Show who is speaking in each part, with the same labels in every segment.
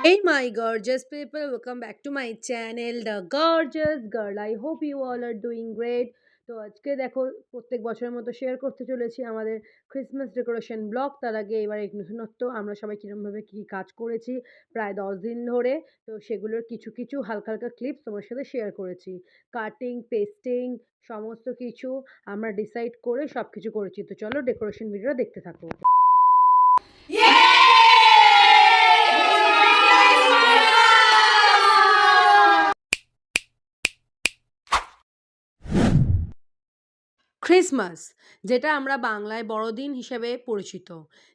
Speaker 1: Hey, my gorgeous people, welcome back to my channel, The Gorgeous Girl. I hope you all are doing great. তো আজকে দেখো প্রত্যেক বছরের মতো share করতে চলেছি আমাদের ক্রিসমাস ডেকোরেশন ব্লগ। তার আগে এবার এক নতুনত্ব আমরা সবাই কীরকমভাবে কী কাজ করেছি প্রায় 10 দিন ধরে, তো সেগুলোর কিছু কিছু হালকা হালকা ক্লিপস তোমার সাথে শেয়ার করেছি। কাটিং, পেস্টিং, সমস্ত কিছু আমরা ডিসাইড করে সব কিছু করেছি। তো চলো ডেকোরেশন ভিডিওটা দেখতে থাকো। ক্রিসমাস, যেটা আমরা বাংলায় বড়দিন হিসেবে পরিচিত,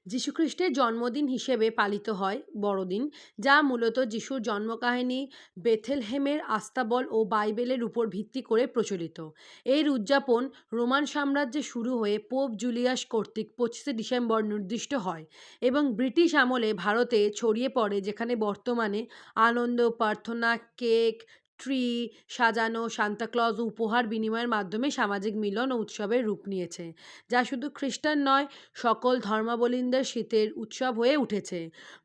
Speaker 1: যীশুখ্রিস্টের জন্মদিন হিসেবে পালিত হয় বড়দিন, যা মূলত যিশুর জন্মকাহিনী, বেথেলহেমের আস্তাবল ও বাইবেলের উপর ভিত্তি করে প্রচলিত। এর উদযাপন রোমান সাম্রাজ্যে শুরু হয়ে পোপ জুলিয়াস কর্তৃক 25 ডিসেম্বর নির্দিষ্ট হয় এবং ব্রিটিশ আমলে ভারতে ছড়িয়ে পড়ে, যেখানে বর্তমানে আনন্দ, প্রার্থনা, কেক, ট্রি সাজানো, সান্তাক্লজ উপহার বিনিময়ের মাধ্যমে সামাজিক মিলন ও উৎসবের রূপ নিয়েছে, যা শুধু খ্রিস্টান নয়, সকল ধর্মাবলম্বীদের শীতের উৎসব হয়ে উঠেছে।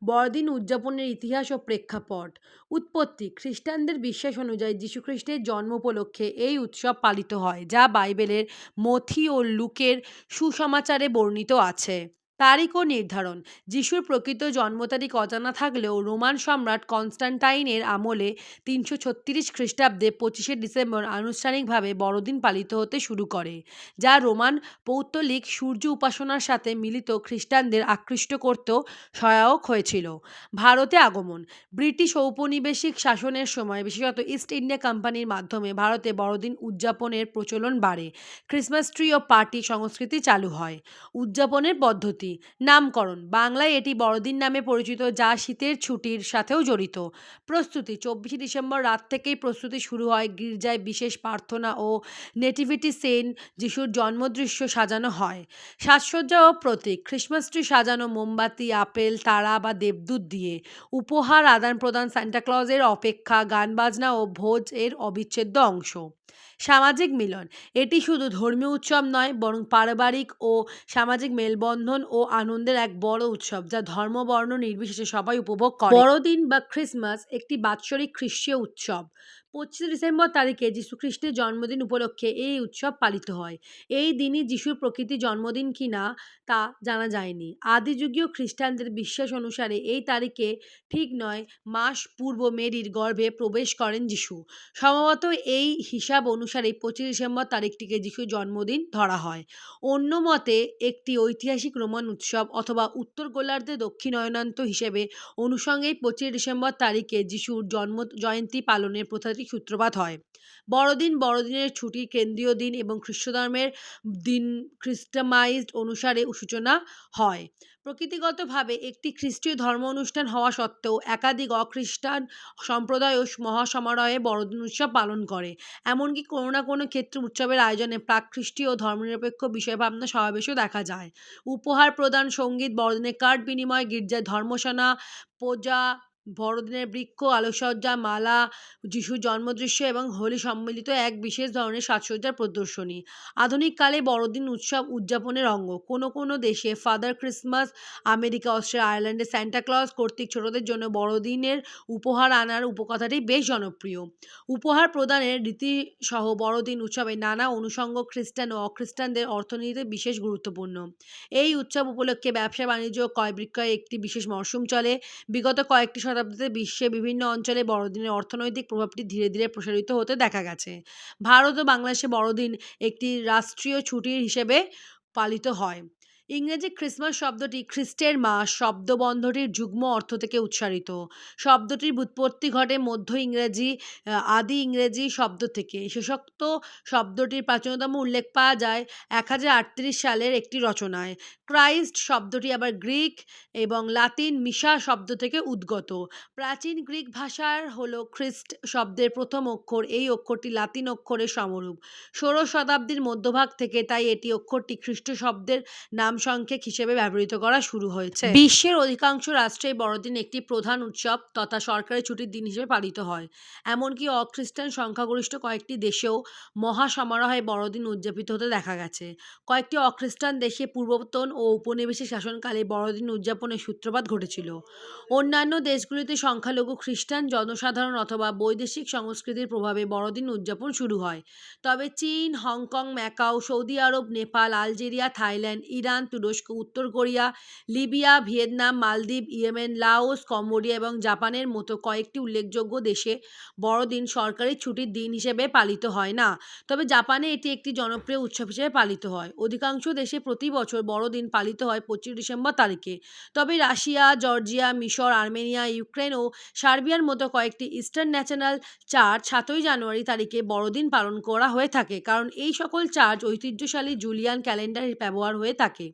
Speaker 1: বড়দিন উদযাপনের ইতিহাস ও প্রেক্ষাপট। উৎপত্তি: খ্রিস্টানদের বিশ্বাস অনুযায়ী যীশুখ্রিস্টের জন্ম উপলক্ষে এই উৎসব পালিত হয়, যা বাইবেলের মথি ও লুকের সুসমাচারে বর্ণিত আছে। তারিখ ও নির্ধারণ: যিশুর প্রকৃত জন্ম তারিখ অজানা থাকলেও রোমান সম্রাট কনস্টান্টাইনের আমলে 336 খ্রিস্টাব্দে 25 ডিসেম্বর আনুষ্ঠানিকভাবে বড়দিন পালিত হতে শুরু করে, যা রোমান পৌত্তলিক সূর্য উপাসনার সাথে মিলিত খ্রিস্টানদের আকৃষ্ট করতেও সহায়ক হয়েছিল। ভারতে আগমন: ব্রিটিশ ঔপনিবেশিক শাসনের সময় বিশেষত ইস্ট ইন্ডিয়া কোম্পানির মাধ্যমে ভারতে বড়দিন উদযাপনের প্রচলন বাড়ে। ক্রিসমাস ট্রি ও পার্টি সংস্কৃতি চালু হয়। উদযাপনের পদ্ধতি: নামকরণ: বাংলায় এটি বড়দিন নামে পরিচিত, যা শীতের ছুটির সাথেও জড়িত। প্রস্তুতি: 24 ডিসেম্বর রাত থেকেই প্রস্তুতি শুরু হয়। গির্জায় বিশেষ প্রার্থনা ও নেটিভিটি সিন, যিশুর জন্মদৃশ্য সাজানো হয়। সাজসজ্জা ও প্রতীক: ক্রিসমাস ট্রি সাজানো মোমবাতি, আপেল, তারা বা দেবদূত দিয়ে। উপহার আদান প্রদান: সান্টাক্লজের অপেক্ষা, গান বাজনা ও ভোজ এর অবিচ্ছেদ্য অংশ। সামাজিক মিলন: এটি শুধু ধর্মীয় উৎসব নয়, বরং পারিবারিক ও সামাজিক মেলবন্ধন ও আনন্দের এক বড় উৎসব, যা ধর্ম বর্ণ নির্বিশেষে সবাই উপভোগ করে। বড়দিন বা ক্রিসমাস একটি বাৎসরিক খ্রিস্টীয় উৎসব। 25 ডিসেম্বর তারিখে যীশুখ্রিস্টের জন্মদিন উপলক্ষে এই উৎসব পালিত হয়। এই দিনই যিশুর প্রকৃতি জন্মদিন কি না তা জানা যায়নি। আদিযুগীয় খ্রিস্টানদের বিশ্বাস অনুসারে এই তারিখে ঠিক 9 মাস পূর্ব মেরির গর্ভে প্রবেশ করেন যিশু। সম্ভবত এই হিসাব অনুসারেই 25 ডিসেম্বর তারিখটিকে যিশুর জন্মদিন ধরা হয়। অন্য মতে একটি ঐতিহাসিক রোমান উৎসব অথবা উত্তর গোলার্ধে দক্ষিণায়নান্ত হিসেবে অনুষঙ্গেই 25 ডিসেম্বর তারিখে যিশুর জন্ম জয়ন্তী পালনের প্রথাটি সূত্রপাত হয়। বড়দিন, বড়দিনের ছুটির কেন্দ্রীয় দিন এবং খ্রিস্টধর্মের দিন খ্রিস্টামাইজড অনুসারে সূচনা হয়। প্রকৃতিগতভাবে একটি খ্রিস্টীয় ধর্ম অনুষ্ঠান হওয়া সত্ত্বেও একাধিক অখ্রিস্টান সম্প্রদায়ও মহাসমারোহে বড়দিন উৎসব পালন করে। এমনকি কোনো না কোনো ক্ষেত্রে উৎসবের আয়োজনে প্রাক-খ্রিস্টীয় ও ধর্মনিরপেক্ষ বিষয়ভাবনা সমাবেশও দেখা যায়। উপহার প্রদান, সঙ্গীত, বড়দিনের কার্ড বিনিময়, গির্জায় ধর্মশালা, পূজা, বড়দিনের বৃক্ষ, আলোকসজ্জা, মালা, যিশুর জন্মদৃশ্য এবং হোলি সম্মিলিত এক বিশেষ ধরনের সাজসজ্জার প্রদর্শনী। আধুনিক কালে বড়দিন উৎসব উদযাপনের অঙ্গ। কোনো কোনো দেশে ফাদার ক্রিসমাস, আমেরিকা, অস্ট্রেলিয়া, আয়ারল্যান্ডে সান্টাক্লজ কর্তৃক ছোটদের জন্য বড়দিনের উপহার আনার উপকথাটি বেশ জনপ্রিয়। উপহার প্রদানের রীতিসহ বড়দিন উৎসবে নানা অনুষঙ্গ খ্রিস্টান ও অখ্রিস্টানদের অর্থনীতিতে বিশেষ গুরুত্বপূর্ণ। এই উৎসব উপলক্ষে ব্যবসা বাণিজ্য ও ক্রয় বিক্রয়ে একটি বিশেষ মরশুম চলে। বিগত কয়েকটি শতাব্দীতে বিশ্বের বিভিন্ন অঞ্চলে বড়দিনের অর্থনৈতিক প্রভাবটি ধীরে ধীরে প্রসারিত হতে দেখা গেছে। ভারত ও বাংলাদেশে বড়দিন একটি রাষ্ট্রীয় ছুটি হিসেবে পালিত হয়। ইংরেজি ক্রিসমাস শব্দটি খ্রিস্টের মাস শব্দবন্ধটির যুগ্ম অর্থ থেকে উৎসারিত। শব্দটির ব্যুৎপত্তি ঘটে মধ্য ইংরেজি আদি ইংরেজি শব্দ থেকে। শেষোক্ত শব্দটির প্রাচীনতম উল্লেখ পাওয়া যায় 1038 সালের একটি রচনায়। ক্রাইস্ট শব্দটি আবার গ্রিক এবং লাতিন মিশা শব্দ থেকে উদ্গত। প্রাচীন গ্রিক ভাষার হল খ্রিস্ট শব্দের প্রথম অক্ষর। এই অক্ষরটি লাতিন অক্ষরের সমরূপ। 16 শতাব্দীর মধ্যভাগ থেকে তাই এটি অক্ষরটি খ্রিস্ট শব্দের নাম সংখ্যক হিসেবে ব্যবহৃত করা শুরু হয়েছে। বিশ্বের অধিকাংশ রাষ্ট্রে বড়দিন একটি প্রধান উৎসব তথা সরকারি ছুটির দিন হিসেবে পালিত হয়। এমনকি অখ্রিস্টান সংখ্যাগরিষ্ঠ কয়েকটি দেশেও মহাসমারোহে বড়দিন উদযাপিত হতে দেখা গেছে। কয়েকটি অখ্রিস্টান দেশে পূর্বতন ও উপনিবেশিক শাসনকালে বড়দিন উদযাপনের সূত্রপাত ঘটেছিল। অন্যান্য দেশগুলিতে সংখ্যালঘু খ্রিস্টান জনসাধারণ অথবা বৈদেশিক সংস্কৃতির প্রভাবে বড়দিন উদযাপন শুরু হয়। তবে চীন, হংকং, ম্যাকাও, সৌদি আরব, নেপাল, আলজেরিয়া, থাইল্যান্ড, ইরান, তুরস্ক, উত্তর কোরিয়া, লিবিয়া, ভিয়েতনাম, মালদ্বীপ, ইয়েমেন, লাওস, কম্বোডিয়া এবং জাপানের মতো কয়েকটি উল্লেখযোগ্য দেশে বড়দিন সরকারি ছুটির দিন হিসেবে পালিত হয় না। তবে জাপানে এটি একটি জনপ্রিয় উৎসব হিসেবে পালিত হয়। অধিকাংশ দেশে প্রতি বছর বড়দিন পালিত হয় 25 ডিসেম্বর তারিখে। তবে রাশিয়া, জর্জিয়া, মিশর, আর্মেনিয়া, ইউক্রেন ও সার্বিয়ার মতো কয়েকটি ইস্টার্ন ন্যাশনাল চার্চ 7ই জানুয়ারি তারিখে বড়দিন পালন করা হয়ে থাকে, কারণ এই সকল চার্চ ঐতিহ্যশালী জুলিয়ান ক্যালেন্ডার ব্যবহার হয়ে থাকে।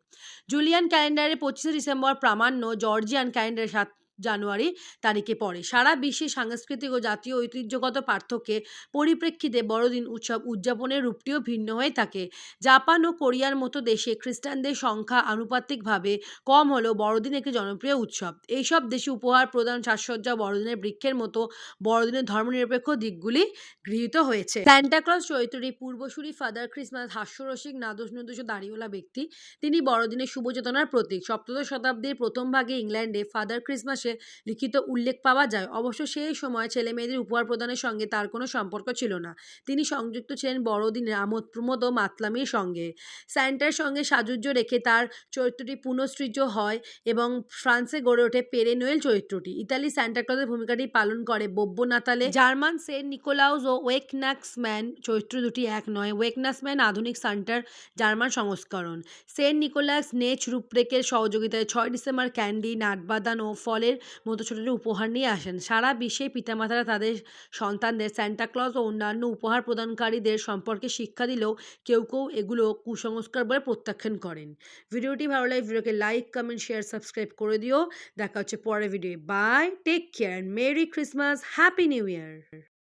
Speaker 1: জুলিয়ান ক্যালেন্ডারে 25 ডিসেম্বর প্রামাণ্য, জর্জিয়ান ক্যালেন্ডারে 7 জানুয়ারি তারিখে পড়ে। সারা বিশ্বে সাংস্কৃতিক ও জাতীয় ঐতিহ্যগত পার্থক্যের পরিপ্রেক্ষিতে বড়দিন উৎসব উদযাপনের রূপটিও ভিন্ন হয়ে থাকে। জাপান ও কোরিয়ার মতো দেশে খ্রিস্টানদের সংখ্যা আনুপাতিকভাবে কম হলেও বড়দিন একটি জনপ্রিয় উৎসব। এইসব দেশে উপহার প্রদান, সাজসজ্জা, বড়দিনের বৃক্ষের মতো বড়দিনের ধর্মনিরপেক্ষ দিকগুলি গৃহীত হয়েছে। সান্টা ক্লজ চরিত্রটি পূর্বসূরি ফাদার ক্রিসমাস, হাস্যরসিক, নাদোষ-নুদোষ ও দাড়িওয়ালা ব্যক্তি। তিনি বড়দিনের শুভ চেতনার প্রতীক। সপ্তদশ শতাব্দীর প্রথম ভাগে ইংল্যান্ডে ফাদার ক্রিসমাসের লিখিত উল্লেখ পাওয়া যায়। অবশ্য সেই সময় ছেলেমেয়েদের উপহার প্রদানের সঙ্গে তার কোনো সম্পর্ক ছিল না। তিনি সংযুক্ত ছিলেন বড়দিনের আমোদ-প্রমোদ ও মাতলামির সঙ্গে। স্যান্টার সঙ্গে সাযুজ্য রেখে তার চরিত্রটি পুনঃসৃজ্য হয় এবং ফ্রান্সে গড়ে ওঠে পেরে নোয়েল চরিত্রটি। ইতালি সান্টা ক্লজের ভূমিকাটি পালন করে বোব্বো নাতালে। জার্মান সেন্ট নিকোলাউস ও ওয়েকনাক্সম্যান চরিত্র দুটি এক নয়। ওয়েকনাসম্যান আধুনিক সান্টার জার্মান সংস্করণ। সেন্ট নিকোলাস নেচ রূপরেখের সহযোগিতায় 6 ডিসেম্বর ক্যান্ডি, নাটবাদান ও ফলের মতো ছোট ছোট উপহার নিয়ে আসেন। সারা বিশ্বে পিতামাতারা তাদের সন্তানদের সান্টা ক্লজ ও অন্যান্য উপহার প্রদানকারীদের সম্পর্কে শিক্ষা দিলেও কেউ কেউ এগুলো কুসংস্কার বলে প্রত্যাখ্যান করেন। ভিডিওটি ভালো লাগলে ভিডিওকে লাইক, কমেন্ট, শেয়ার, সাবস্ক্রাইব করে দিও। দেখা হচ্ছে পরের video. Bye, take care, merry Christmas, happy new ইয়ার।